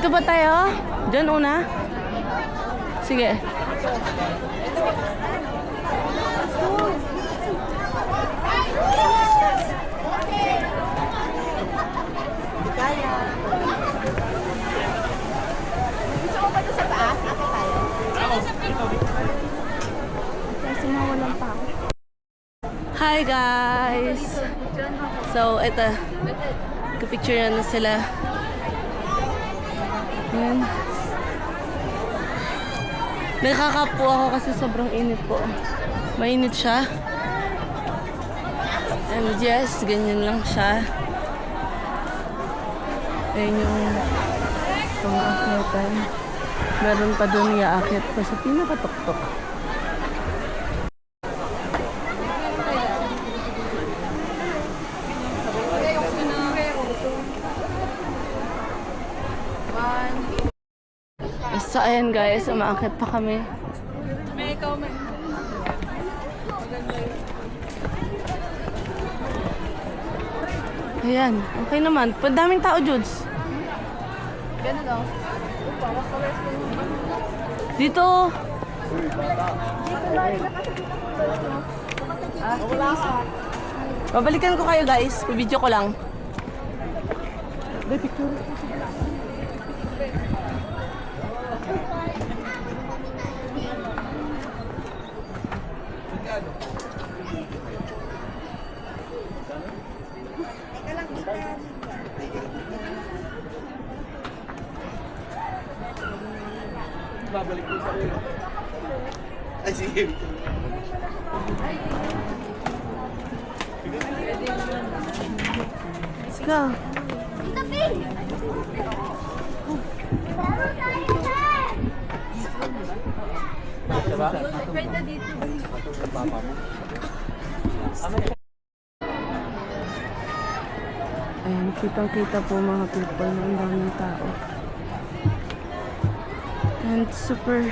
Dito ba tayo? Diyan una? Sige. Gusto mo ba ito sa taas? Ate tayo. Kasi mawalan pa ako. Hi guys! So, ito. Kapicture na sila. Yan. Nakakapo ako kasi sobrang init po. Mainit siya. And yes, ganyan lang siya. Ayan yung pang-aakyatan. Meron pa doon i-aakyat pa sa pinakatuktok. So, ayan guys, umaakyat pa kami. May ikaw man. Ayan, okay naman. Daming tao, Judes. Ganun daw. Dito. Babalikan ko kayo guys. Video ko lang. Babalik ko sa ulo. Ay, sige. Let's go. Ayan, kitang-kita po mga people na ang daming tao. And super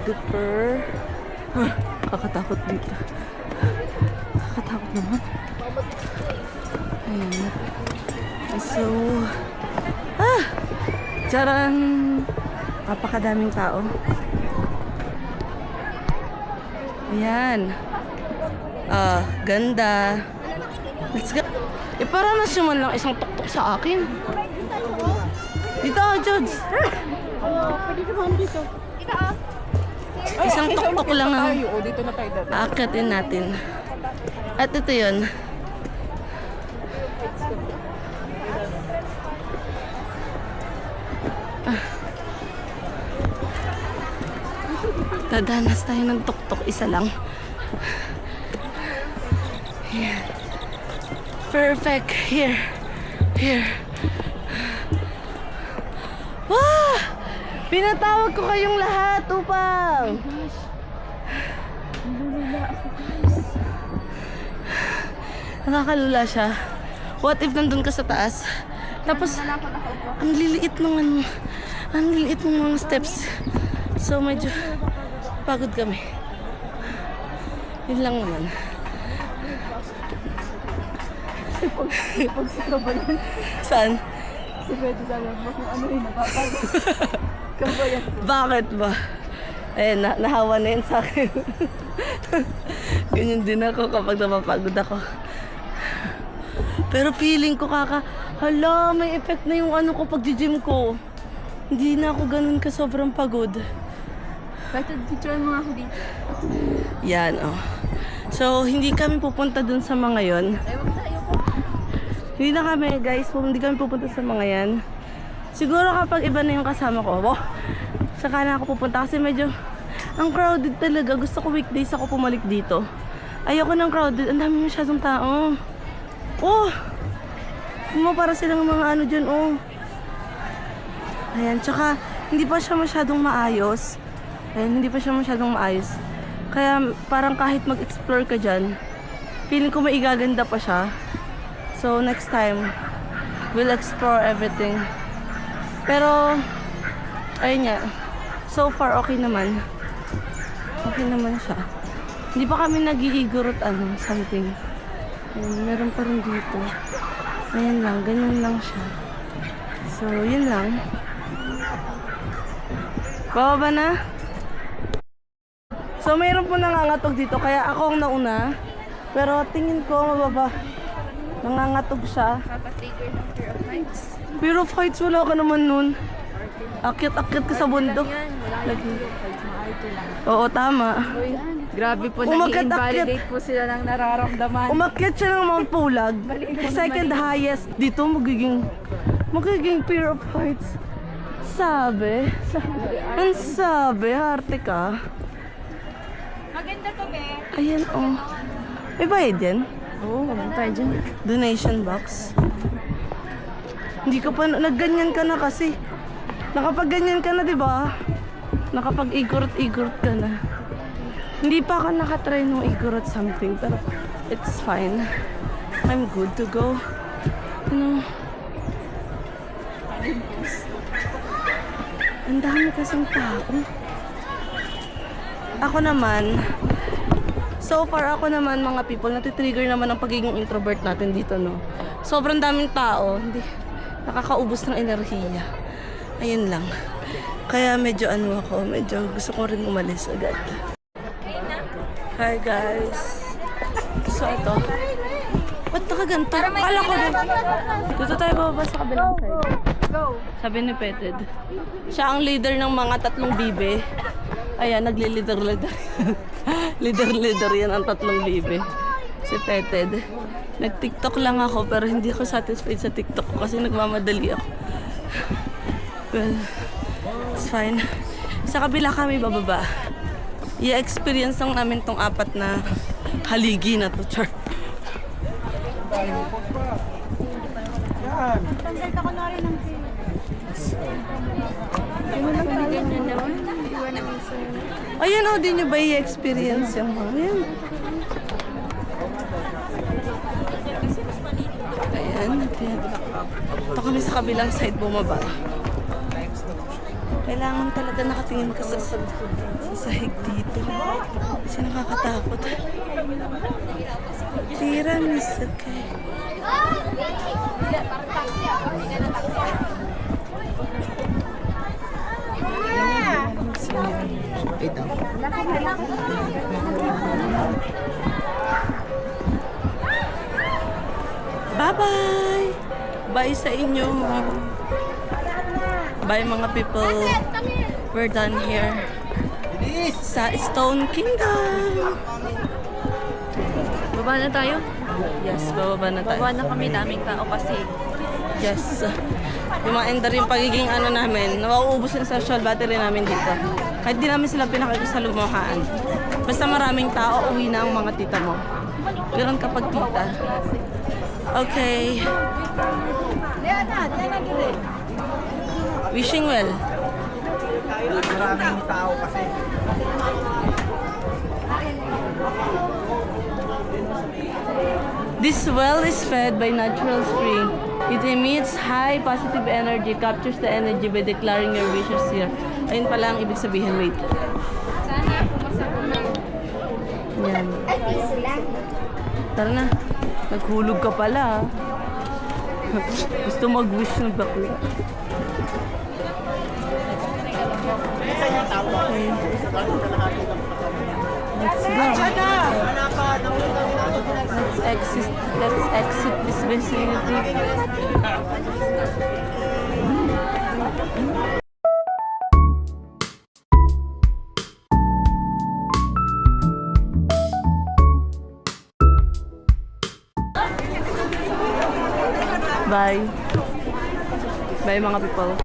duper. Kakatakot dito. Kakatakot naman. Ayan. So, charan! Napakadaming tao. Ayan. Ganda. Let's go. Para na siya man lang isang tuktok sa akin. Dito, Jods. Pwede naman dito. Ika ah. Isang tuktok lang ang O, dito na tayo dati. aakyatin natin. At ito yun. Dadanas tayo ng tuktok. Isa lang. Ayan. Perfect. Here. Here. Wow! Pinatawag ko kayong lahat, upang! Nakakalula siya. What if nandun ka sa taas? Tapos, ang liliit ng mga steps. So, medyo pagod kami. Yun lang naman. Saan? Kasi pwede sa lang mo kung ano yung napapagod. Kabayan. Bakit ba? Eh, nahawa na yun sa akin. Ganyan din ako kapag napapagod ako. Pero feeling ko hala, may effect na yung ano ko pag-gym ko. Hindi na ako ganun ka sobrang pagod. Kahit picturean mo ako dito. Yan, oh. So, hindi kami pupunta dun sa mga yon. Ay, wag tayo po. Hindi na kami, guys. Hindi kami pupunta sa mga yan. Siguro kapag iba na yung kasama ko, saka na ako pupunta kasi medyo ang crowded talaga. Gusto ko weekdays ako pumalik dito. Ayoko ng crowded. Ang dami masyadong tao. Oh! Para silang mga ano dyan, oh. Ayan, tsaka hindi pa siya masyadong maayos. Ayan, hindi pa siya masyadong maayos. Kaya parang kahit mag-explore ka dyan, feeling ko maigaganda pa siya. So next time, we'll explore everything. Pero, ayun nga, so far okay naman. Okay naman siya. Hindi pa kami nag-iigurot something. Ayan, meron pa rin dito. Ayan lang, ganyan lang siya. So, yun lang. Bababa na? So, mayroon po nangangatog dito, kaya ako ang nauna. Pero tingin ko, mababa. Nangangatog siya. Kaka-trigger ng fear of heights. Fear of heights, wala ka naman nun. Akyat-akyat ka sa bundok. Yan, wala nang fear of heights. Maarte lang. Oo, tama. Grabe po, Umakyat-akyat. nag-invalidate po sila ng nararamdaman. Umakyat siya ng Mount Pulag. Second highest. Dito magiging fear of heights. Sabi. Ang sabi, harte ka. Maganda to, be. Ayan, oh. May bayad yan? Oo, tayo dyan. Donation box. Hindi ka pa, nagganyan ka na kasi. Nakapagganyan ka na, di ba? Nakapag-igorot-igorot ka na. Hindi pa ako nakatry nung igorot something, pero it's fine. I'm good to go. Ano? Ang dami kasing tao. Ako naman, so far ako naman mga people, natitrigger naman ang pagiging introvert natin dito, no? Sobrang daming tao, hindi, nakakaubos ng enerhiya. Ayun lang. Kaya medyo medyo gusto ko rin umalis agad. Hi guys. So ito. Ba't nakaganto? Kala ko din. Dito tayo bababa sa kabilang side. Go! Sabi ni Peted. Siya ang leader ng mga 3 bibe. Ayan, nagli-leader-leader. Leader-leader yan ang 3 bibe. Si Peted. Nag-TikTok lang ako pero hindi ako satisfied sa TikTok ko kasi nagmamadali ako. Well, it's fine. Sa kabila kami bababa. I-experience lang namin tong 4 na haligi na to, char. Ayan o, di nyo ba i-experience yung mga yan? Ayan. Ito kami sa kabilang side bumaba. Kailangan talaga nakatingin ka sa sahig dito. Kasi nakakatakot. Tira, miss, okay. Bye-bye! Bye sa inyo. Bye mga people. We're done here. Sa Stone Kingdom. Baba na tayo? Yes, bababa na tayo. Baba na kami, daming tao kasi. Yes. Yung yung pagiging namin, nauubos yung social battery namin dito. Kahit di namin sila pinakakisalumuhaan. Basta maraming tao, uwi na ang mga tita mo. Ganun kapag tita. Okay. Wishing well. Maraming tao kasi. This well is fed by natural spring. It emits high positive energy, captures the energy by declaring your wishes here. Ayun pala ang ibig sabihin. Wait. Sana pumasa ko na. Yan. Tara na. Naghulog ka pala. Gusto mag-wish ng bakla. Okay. Let's go. Let's exit this vicinity. Bye. Bye mga people.